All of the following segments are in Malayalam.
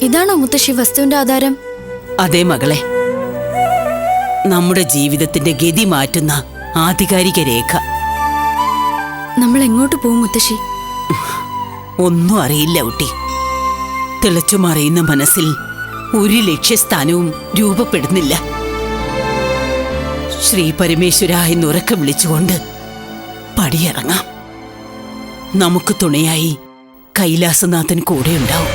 ഇതാണോ മുത്തശ്ശി വസ്തുവിന്റെ ആധാരം? അതേ മകളെ, നമ്മുടെ ജീവിതത്തിന്റെ ഗതി മാറ്റുന്ന ആധികാരിക രേഖ. നമ്മൾ എങ്ങോട്ട് പോകും മുത്തശ്ശി? ഒന്നും അറിയില്ല കുട്ടി. തിളച്ചുമറിയുന്ന മനസ്സിൽ ഒരു ലക്ഷ്യസ്ഥാനവും രൂപപ്പെടുന്നില്ല. ശ്രീ പരമേശ്വര എന്നുറക്കം വിളിച്ചുകൊണ്ട് പടിയിറങ്ങാം. നമുക്ക് തുണയായി കൈലാസനാഥൻ കൂടെയുണ്ടാവും.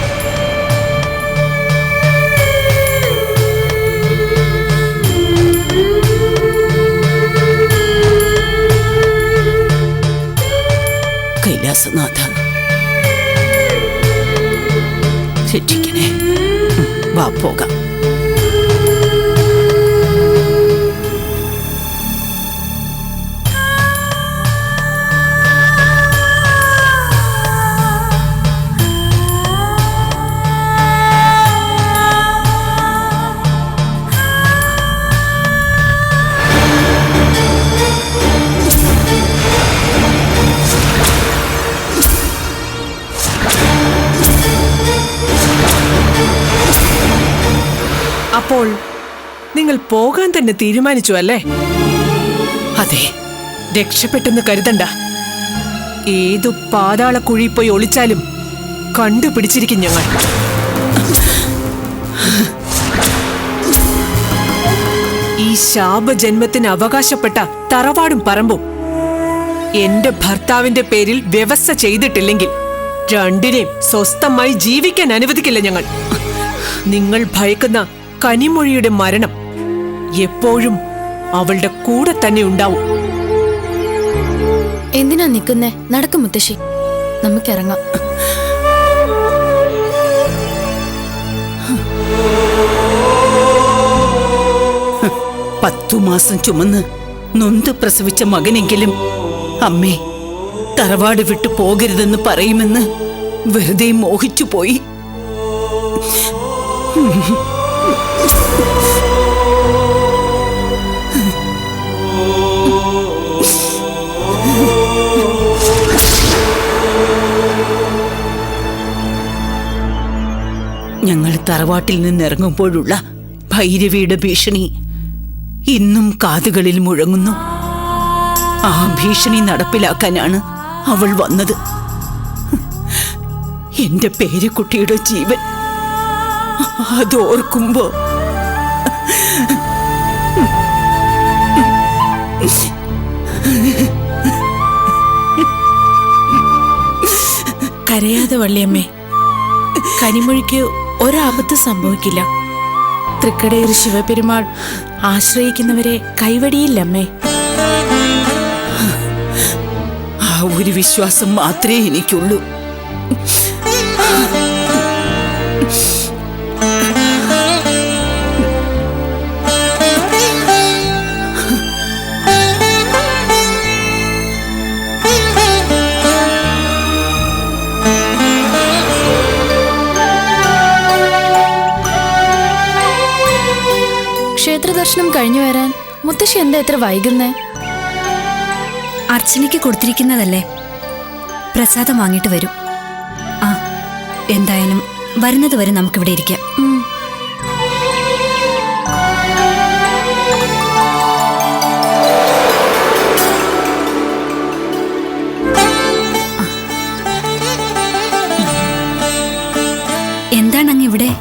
കൈലാസനാഥ രക്ഷിക്കണേ. വാ പോകാം. അപ്പോൾ നിങ്ങൾ പോകാൻ തന്നെ തീരുമാനിച്ചു അല്ലേ? അതെ, രക്ഷപ്പെട്ടെന്ന് കരുതണ്ട. ഏതു പാതാളക്കുഴി പോയി ഒളിച്ചാലും കണ്ടുപിടിച്ചിരിക്കും ഞങ്ങൾ. ഈ ശാപജന്മത്തിന് അവകാശപ്പെട്ട തറവാടും പറമ്പും എന്റെ ഭർത്താവിന്റെ പേരിൽ വ്യവസ്ഥ ചെയ്തിട്ടില്ലെങ്കിൽ രണ്ടിനെയും സ്വസ്ഥമായി ജീവിക്കാൻ അനുവദിക്കില്ല ഞങ്ങൾ. നിങ്ങൾ ഭയക്കുന്ന കനിമൊഴിയുടെ മരണം എപ്പോഴും അവളുടെ കൂടെ തന്നെ ഉണ്ടാവും. എന്തിനാ നിൽക്കുന്നേ? നടക്കും മുത്തശ്ശി, നമുക്കിറങ്ങാം. പത്തു മാസം ചുമന്ന് നൊന്ത് പ്രസവിച്ച മകനെങ്കിലും അമ്മേ തറവാട് വിട്ടു പോകരുതെന്ന് പറയുമെന്ന് വെറുതെ മോഹിച്ചു പോയി. ഞങ്ങൾ തറവാട്ടിൽ നിന്നിറങ്ങുമ്പോഴുള്ള ഭൈരവിയുടെ ഭീഷണി ഇന്നും കാതുകളിൽ മുഴങ്ങുന്നു. ആ ഭീഷണി നടപ്പിലാക്കാനാണ് അവൾ വന്നത്. എന്റെ പേരക്കുട്ടിയുടെ ജീവൻ അതോർക്കുമ്പോ കരയാതെ വള്ളിയമ്മേ, കനിമൊഴിക്ക് ഒരാപത്ത് സംഭവിക്കില്ല. തൃക്കടയൂർ ശിവപെരുമാൾ ആശ്രയിക്കുന്നവരെ കൈവടിയില്ലമ്മേ. ആ ഒരു വിശ്വാസം മാത്രമേ എനിക്കുള്ളൂ. ക്ഷേത്രദർശനം കഴിഞ്ഞു വരാൻ മുത്തശ്ശി എന്താ എത്ര വൈകുന്നേ? അർച്ചനയ്ക്ക് കൊടുത്തിരിക്കുന്നതല്ലേ, പ്രസാദം വാങ്ങിയിട്ട് വരും. ആ, എന്തായാലും വരുന്നത് വരെ നമുക്കിവിടെ ഇരിക്കാം. എന്താണ് അങ്ങ് ഇവിടെ?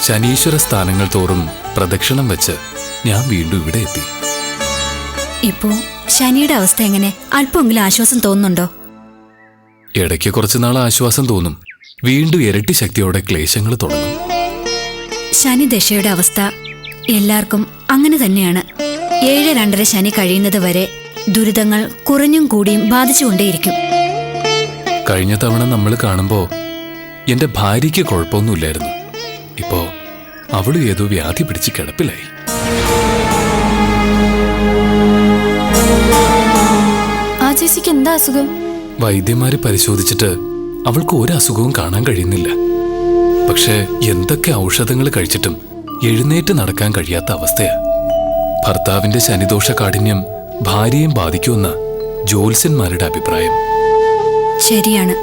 ശനീശ്വര സ്ഥാനങ്ങൾ തോറും പ്രദക്ഷിണം വെച്ച് ഞാൻ വീണ്ടും ഇവിടെ എത്തി. ഇപ്പോ ശനിയുടെ അവസ്ഥ എങ്ങനെ? അല്പമെങ്കിലും ആശ്വാസം തോന്നുന്നുണ്ടോ? ഇടയ്ക്ക് കുറച്ചുനാൾ ആശ്വാസം തോന്നും, വീണ്ടും ഇരട്ടി ശക്തിയോടെ ക്ലേശങ്ങൾ തുടങ്ങും. ശനി ദശയുടെ അവസ്ഥ എല്ലാവർക്കും അങ്ങനെ തന്നെയാണ്. 7-2.5 ശനി കഴിയുന്നത് വരെ ദുരിതങ്ങൾ കുറഞ്ഞും കൂടിയും ബാധിച്ചുകൊണ്ടേയിരിക്കും. കഴിഞ്ഞ തവണ നമ്മൾ കാണുമ്പോൾ എന്റെ ഭാര്യയ്ക്ക് കുഴപ്പമൊന്നുമില്ലായിരുന്നു. ഇപ്പോ അവളും ഏതോ വ്യാധി പിടിച്ച് കിടപ്പിലായി. ആ ചേച്ചിക്ക് എന്താ അസുഖം? വൈദ്യന്മാരെ പരിശോധിച്ചിട്ട് അവൾക്ക് ഒരു അസുഖവും കാണാൻ കഴിയുന്നില്ല. പക്ഷേ എന്തൊക്കെ ഔഷധങ്ങൾ കഴിച്ചിട്ടും എഴുന്നേറ്റ് നടക്കാൻ കഴിയാത്ത അവസ്ഥയാ. ഭർത്താവിന്റെ ശനിദോഷ കാഠിന്യം ഭാര്യയും ബാധിക്കുമെന്ന ജ്യോത്സ്യന്മാരുടെ അഭിപ്രായം. ശരിയാണ്.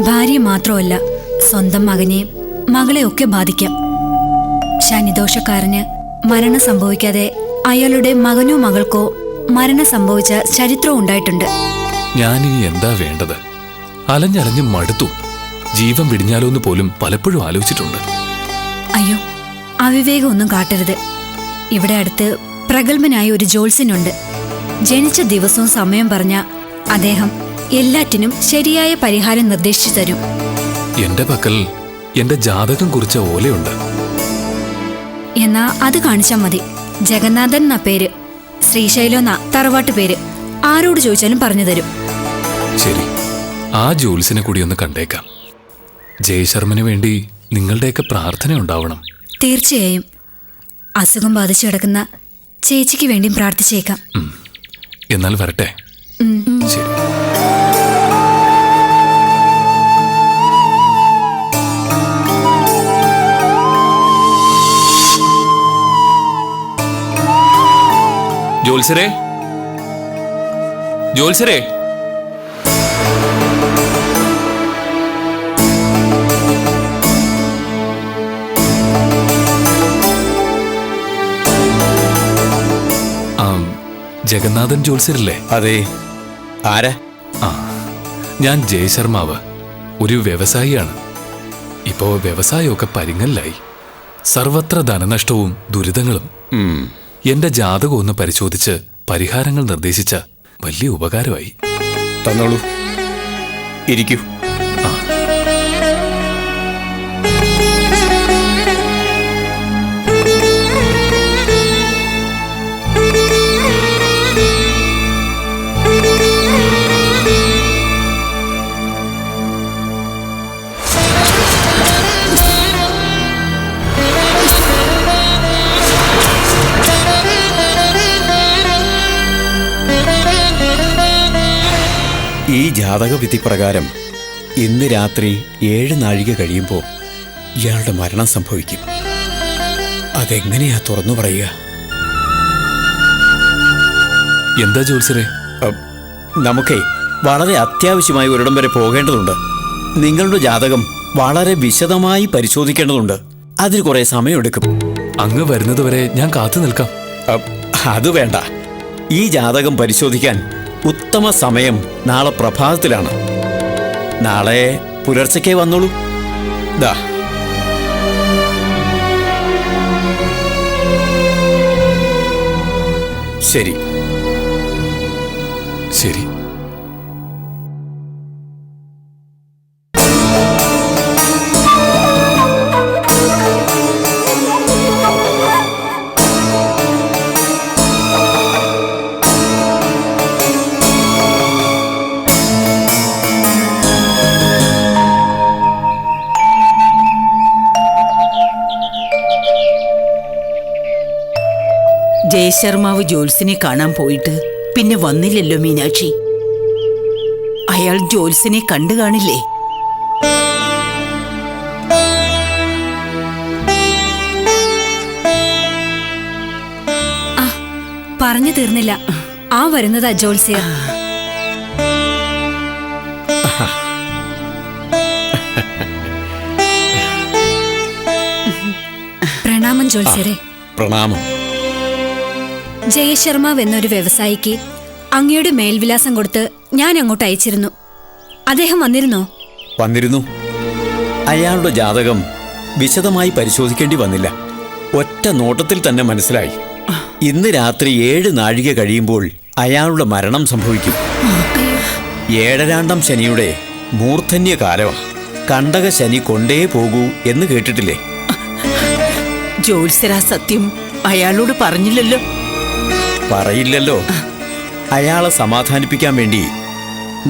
ഭാര്യ മാത്രമല്ല, സ്വന്തം മകനെയും മകളെയൊക്കെ ബാധിക്കാം. ശനിദോഷക്കാരന് മരണം സംഭവിക്കാതെ അയാളുടെ മകനോ മകൾക്കോ മരണം സംഭവിച്ച ചരിത്രവും ഉണ്ടായിട്ടുണ്ട്. ഞാനിനി എന്താ വേണ്ടത്? അലഞ്ഞലഞ്ഞ് മടുത്തു. ജീവൻ വിടിഞ്ഞാലോന്ന് പോലും പലപ്പോഴും ആലോചിച്ചിട്ടുണ്ട്. അയ്യോ, അവിവേകമൊന്നും കാട്ടരുത്. ഇവിടെ അടുത്ത് പ്രഗത്ഭനായ ഒരു ജ്യോത്സ്യനുണ്ട്. ജനിച്ച ദിവസവും സമയം പറഞ്ഞ അദ്ദേഹം എല്ലാറ്റിനും ശരിയായ പരിഹാരം നിർദ്ദേശിച്ചു തരും. എന്റെ പക്കൽ എന്റെ ജാതകം കുറിച്ച ഓലയുണ്ട്. എന്നാ അത് കാണിച്ചാൽ മതി. ജഗന്നാഥൻ എന്നാ പേര്. ശ്രീശൈലം എന്നാ തറവാട്ട് പേര്. ആരോട് ചോദിച്ചാലും പറഞ്ഞു തരും. ശരി, ആ ജ്യോത്സ്യനെ കൂടി ഒന്ന് കണ്ടേക്കാം. ജയശർമ്മന് വേണ്ടി നിങ്ങളുടെയൊക്കെ പ്രാർത്ഥന ഉണ്ടാവണം. തീർച്ചയായും. അസുഖം ബാധിച്ചു കിടക്കുന്ന ചേച്ചിക്ക് വേണ്ടിയും പ്രാർത്ഥിച്ചേക്കാം. എന്നാൽ വരട്ടെ. ശരി. ജോത്സരേ, ജോത്സരേ, ജഗന്നാഥൻ ജോത്സ്യരല്ലേ? അതെ. ആരാ? ആ, ഞാൻ ജയശർമാവ്. ഒരു വ്യവസായിയാണ്. ഇപ്പോ വ്യവസായമൊക്കെ പരിങ്ങലിലായി. സർവത്ര ധനനഷ്ടവും ദുരിതങ്ങളും. എന്റെ ജാതകം ഒന്ന് പരിശോധിച്ച് പരിഹാരങ്ങൾ നിർദ്ദേശിച്ച വലിയ ഉപകാരമായി. തന്നോളൂ, ഇരിക്കൂ. ഈ ജാതകവിധി പ്രകാരം ഇന്ന് രാത്രി 7 നാഴിക കഴിയുമ്പോൾ ഇയാളുടെ മരണം സംഭവിക്കും. അതെങ്ങനെയാ തുറന്നു പറയുക? എന്താ ജോത്സ്യരേ? നമുക്കേ വളരെ അത്യാവശ്യമായി ഒരിടം വരെ പോകേണ്ടതുണ്ട്. നിങ്ങളുടെ ജാതകം വളരെ വിശദമായി പരിശോധിക്കേണ്ടതുണ്ട്. അതിന് കുറെ സമയമെടുക്കും. അങ്ങ് വരുന്നതുവരെ ഞാൻ കാത്തു നിൽക്കാം. അത് വേണ്ട. ഈ ജാതകം പരിശോധിക്കാൻ ഉത്തമ സമയം നാളെ പ്രഭാതത്തിലാണ്. നാളെ പുലർച്ചയ്ക്കേ വന്നോളൂ. ദാ. ശരി. ശരി. ജയശർമാവ് ജോത്സ്യനെ കാണാൻ പോയിട്ട് പിന്നെ വന്നില്ലല്ലോ മീനാക്ഷി. അയാൾ ജോത്സ്യനെ കണ്ടു കാണില്ലേ? പറഞ്ഞു തീർന്നില്ല. ആ വരുന്നതാ ജ്യോത്സ്യർ. പ്രണാമം ജ്യോത്സ്യരെ. പ്രണാമം. ജയശർമാവ് എന്നൊരു വ്യവസായിക്ക് അങ്ങയുടെ മേൽവിലാസം കൊടുത്ത് ഞാൻ അങ്ങോട്ട് അയച്ചിരുന്നു. അദ്ദേഹം വന്നിരുന്നോ? വന്നിരുന്നു. അയാളുടെ ജാതകം വിശദമായി പരിശോധിക്കേണ്ടി വന്നില്ല. ഒറ്റ നോട്ടത്തിൽ തന്നെ മനസ്സിലായി. ഇന്ന് രാത്രി 7 നാഴിക കഴിയുമ്പോൾ അയാളുടെ മരണം സംഭവിക്കും. 7ാം ശനിയുടെ മൂർധന്യ കാലമാണ്. കണ്ടക ശനി കൊണ്ടേ പോകൂ എന്ന് കേട്ടിട്ടില്ലേ? ജോത്സ്യരാ സത്യം അയാളോട് പറഞ്ഞില്ലല്ലോ. പറയില്ലല്ലോ. അയാളെ സമാധാനിപ്പിക്കാൻ വേണ്ടി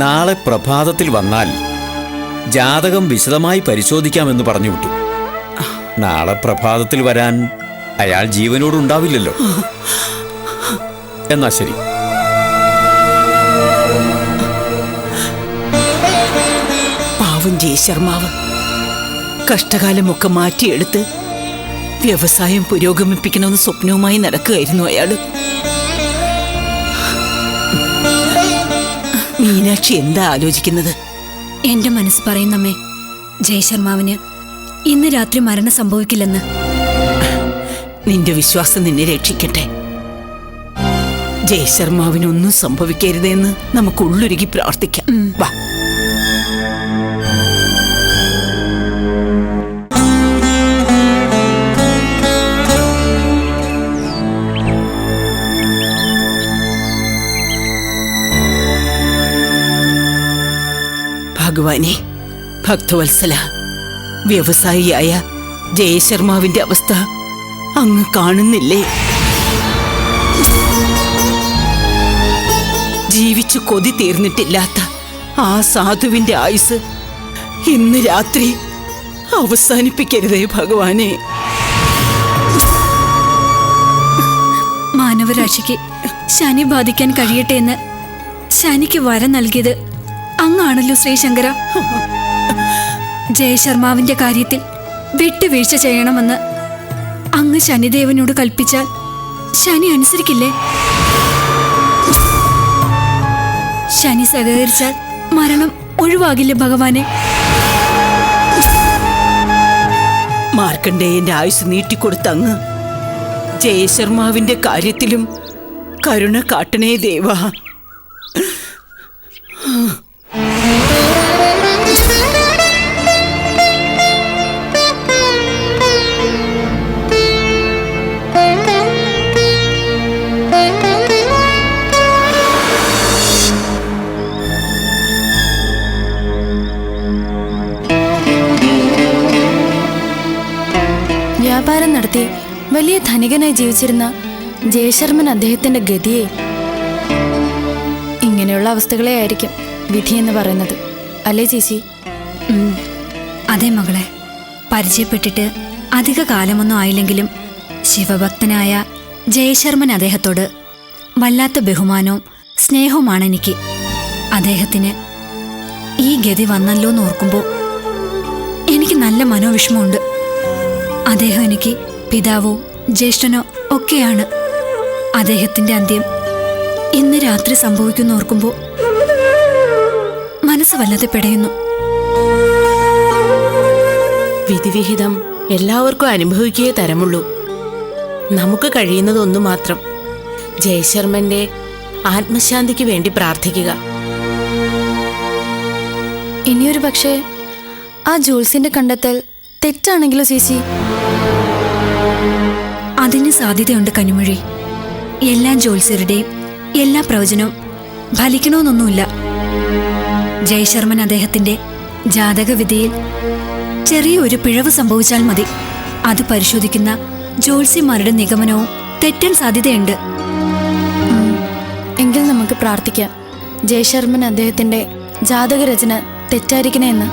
നാളെ പ്രഭാതത്തിൽ വന്നാൽ ജാതകം വിശദമായി പരിശോധിക്കാമെന്ന് പറഞ്ഞു വിട്ടു. നാളെ പ്രഭാതത്തിൽ വരാൻ അയാൾ ജീവനോടുണ്ടാവില്ലല്ലോ. എന്നാ ശരി. പാവം ജയശർമാവ് കഷ്ടകാലമൊക്കെ മാറ്റിയെടുത്ത് വ്യവസായം പുരോഗമിപ്പിക്കണമെന്ന് സ്വപ്നവുമായി നടക്കുകയായിരുന്നു അയാള്. മീനാക്ഷി എന്താ ആലോചിക്കുന്നത്? എന്റെ മനസ്സ് പറയുന്നമ്മേ, ജയശർമാവിന് ഇന്ന് രാത്രി മരണം സംഭവിക്കില്ലെന്ന്. നിന്റെ വിശ്വാസം നിന്നെ രക്ഷിക്കട്ടെ. ജയശർമാവിനൊന്നും സംഭവിക്കരുതെന്ന് നമുക്ക് ഉള്ളുരുകി പ്രാർത്ഥിക്കാം. വാ. ഭഗവാനെ, ഭക്തവത്സല, വ്യവസായിയായ ജയശർമാവിന്റെ അവസ്ഥ അങ്ങ് കാണുന്നില്ലേ? ജീവിച്ചു കൊതി തീർന്നിട്ടില്ലാത്ത ആ സാധുവിന്റെ ആയുസ് ഇന്ന് രാത്രി അവസാനിപ്പിക്കരുതേ ഭഗവാനെ. മാനവരാശിക്ക് ശനി ബാധിക്കാൻ കഴിയട്ടെ എന്ന് ശനിക്ക് വരം നൽകിയത് അങ്ങാണല്ലോ ശ്രീശങ്കര. ജയശർമാവിന്റെ കാര്യത്തിൽ വിട്ടുവീഴ്ച ചെയ്യണമെന്ന് അങ്ങ് ശനിദേവനോട് കൽപ്പിച്ചാൽ ശനി അനുസരിക്കില്ലേ? ശനി സഹകരിച്ചാൽ മരണം ഒഴിവാകില്ലേ ഭഗവാനെ? മാർക്കണ്ഡേയന്റെ ആയുസ് നീട്ടിക്കൊടുത്ത അങ്ങ് ജയശർമാവിന്റെ കാര്യത്തിലും കരുണ കാട്ടണേ ദേവാ. വ്യാപാരം നടത്തി വലിയ ധനികനായി ജീവിച്ചിരുന്ന ജയശർമ്മൻ അദ്ദേഹത്തിന്റെ ഗതിയെ ഇങ്ങനെയുള്ള അവസ്ഥകളെ ആയിരിക്കും വിധി എന്ന് പറയുന്നത്, അല്ലേ ചേച്ചി? അതെ മകളെ, പരിചയപ്പെട്ടിട്ട് അധിക കാലമൊന്നും ആയില്ലെങ്കിലും ശിവഭക്തനായ ജയശർമ്മൻ അദ്ദേഹത്തോട് വല്ലാത്ത ബഹുമാനവും സ്നേഹവുമാണ് എനിക്ക്. അദ്ദേഹത്തിന് ഈ ഗതി വന്നല്ലോ എന്നോർക്കുമ്പോൾ എനിക്ക് നല്ല മനോവിഷമമുണ്ട്. അദ്ദേഹം എനിക്ക് പിതാവോ ജ്യേഷ്ഠനോ ഒക്കെയാണ്. അദ്ദേഹത്തിന്റെ അന്ത്യം ഇന്ന് രാത്രി സംഭവിക്കുന്നോർക്കുമ്പോൾ മനസ്സ് വല്ലാതെ പിടയുന്നു. വിധിവിഹിതം എല്ലാവർക്കും അനുഭവിക്കുകയേ തരമുള്ളൂ. നമുക്ക് കഴിയുന്നതൊന്നു മാത്രം, ജയശർമ്മന്റെ ആത്മശാന്തിക്ക് വേണ്ടി പ്രാർത്ഥിക്കുക. ഇനിയൊരു പക്ഷേ ആ ജോൾസിന്റെ കണ്ടെത്തൽ തെറ്റാണെങ്കിലോ ചേച്ചി? അതിന് സാധ്യതയുണ്ട് കനിമൊഴി. എല്ലാ ജ്യോത്സ്യരുടെയും എല്ലാ പ്രവചനവും ഫലിക്കണമെന്നൊന്നുമില്ല. ജയശർമ്മൻ അദ്ദേഹത്തിന്റെ ജാതകവിധിയിൽ ചെറിയൊരു പിഴവ് സംഭവിച്ചാൽ മതി, അത് പരിശോധിക്കുന്ന ജ്യോത്സ്യന്മാരുടെ നിഗമനവും തെറ്റാൻ സാധ്യതയുണ്ട്. എങ്കിൽ നമുക്ക് പ്രാർത്ഥിക്കാം, ജയശർമ്മൻ അദ്ദേഹത്തിന്റെ ജാതകരചന തെറ്റായിരിക്കണേന്ന്.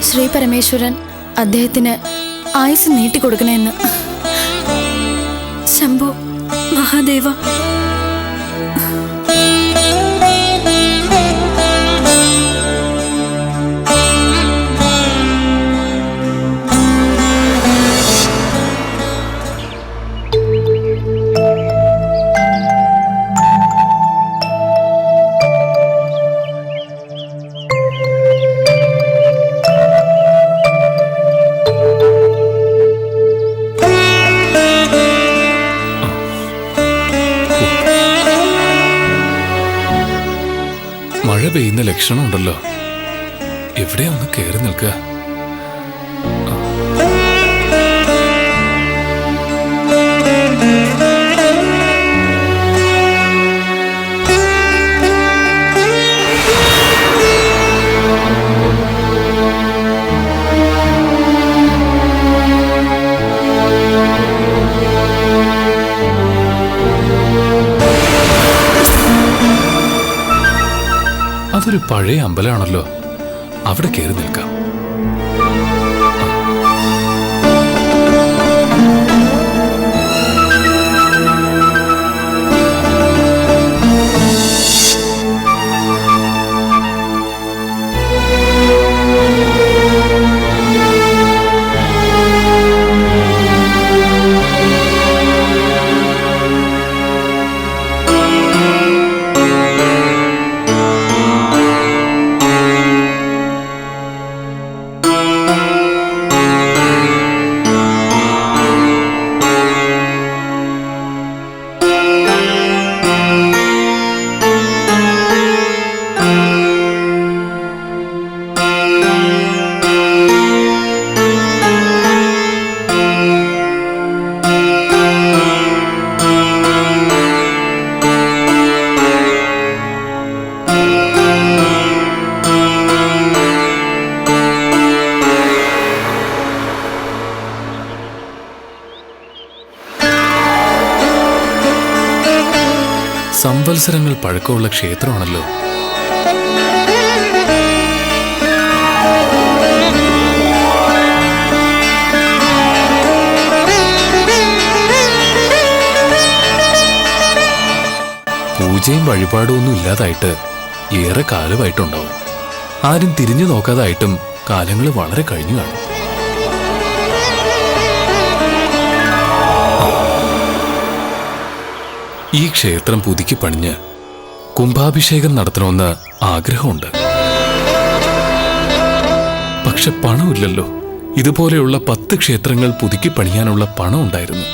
ശ്രീ പരമേശ്വരൻ അദ്ദേഹത്തിന് ആയുസ് നീട്ടിക്കൊടുക്കണേന്ന്. ശംഭോ മഹാദേവ. മഴ പെയ്യുന്ന ലക്ഷണമുണ്ടല്ലോ. എവിടെയാ ഒന്ന് കയറി നിൽക്കുക? അതൊരു പഴയ അമ്പലമാണല്ലോ, അവിടെ കയറി നിൽക്കാം. സംവത്സരങ്ങൾ പഴക്കമുള്ള ക്ഷേത്രമാണല്ലോ. പൂജയും വഴിപാടും ഒന്നും ഇല്ലാതായിട്ട് ഏറെ കാലമായിട്ടുണ്ടാവും. ആരും തിരിഞ്ഞു നോക്കാതായിട്ടും കാലങ്ങൾ വളരെ കഴിഞ്ഞു കാണും. ഈ ക്ഷേത്രം പുതുക്കി പണിഞ്ഞ് കുംഭാഭിഷേകം നടത്തണമെന്ന് ആഗ്രഹമുണ്ട്. പക്ഷെ പണമില്ലല്ലോ. ഇതുപോലെയുള്ള 10 ക്ഷേത്രങ്ങൾ പുതുക്കി പണിയാനുള്ള പണം ഉണ്ടായിരുന്നു.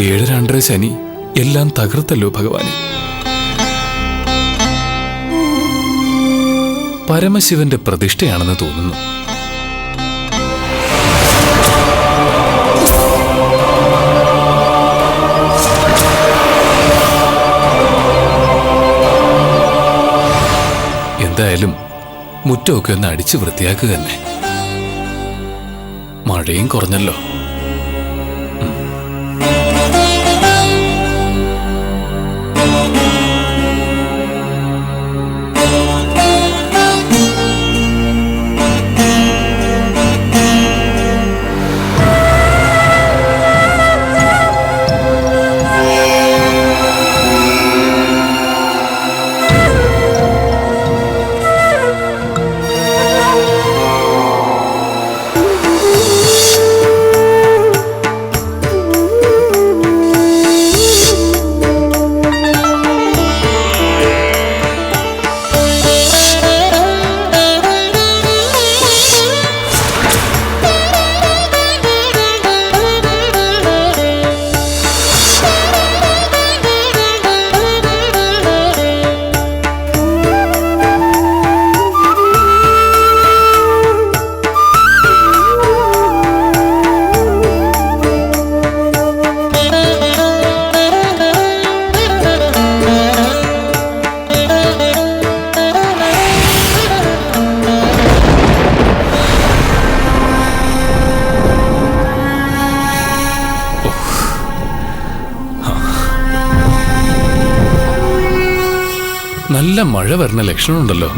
7 ശനി എല്ലാം തകർത്തല്ലോ ഭഗവാനെ. പരമശിവന്റെ പ്രതിഷ്ഠയാണെന്ന് തോന്നുന്നു. എന്തായാലും മുറ്റമൊക്കെ ഒന്ന് അടിച്ചു വൃത്തിയാക്കുക തന്നെ. മഴയും കുറഞ്ഞല്ലോ. നല്ല മഴ വരുന്ന ലക്ഷണമുണ്ടല്ലോ.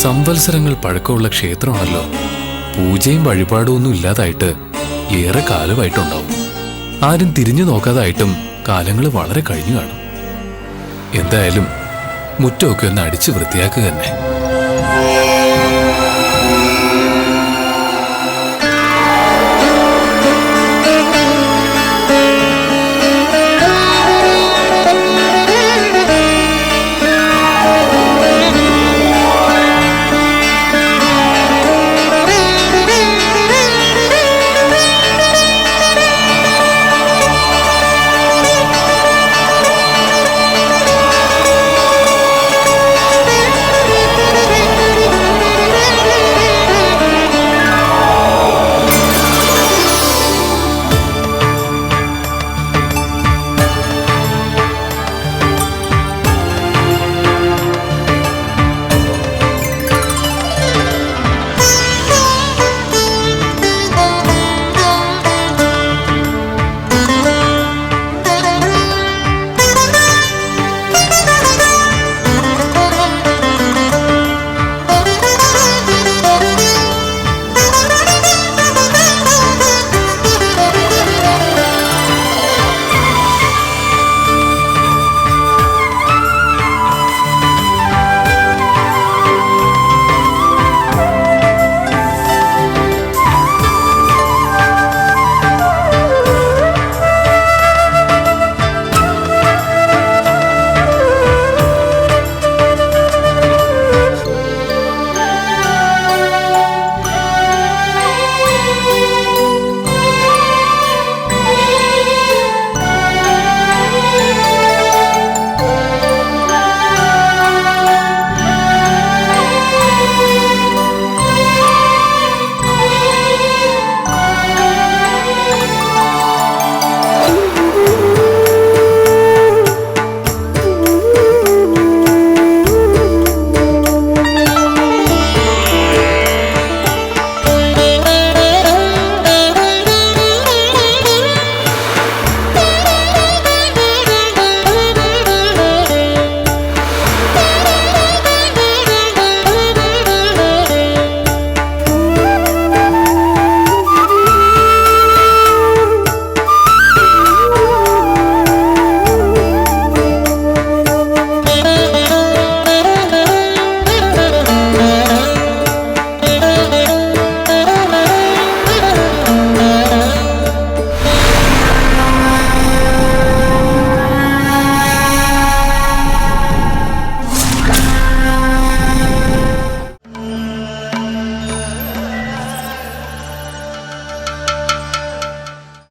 സംവത്സരങ്ങൾ പഴക്കമുള്ള ക്ഷേത്രമാണല്ലോ. പൂജയും വഴിപാടും ഒന്നും ഇല്ലാതായിട്ട് ഏറെ കാലമായിട്ടുണ്ടാവും. ആരും തിരിഞ്ഞു നോക്കാതായിട്ടും കാലങ്ങൾ വളരെ കഴിഞ്ഞു കാണും. എന്തായാലും മുറ്റമൊക്കെ ഒന്ന് അടിച്ചു വൃത്തിയാക്കുക തന്നെ.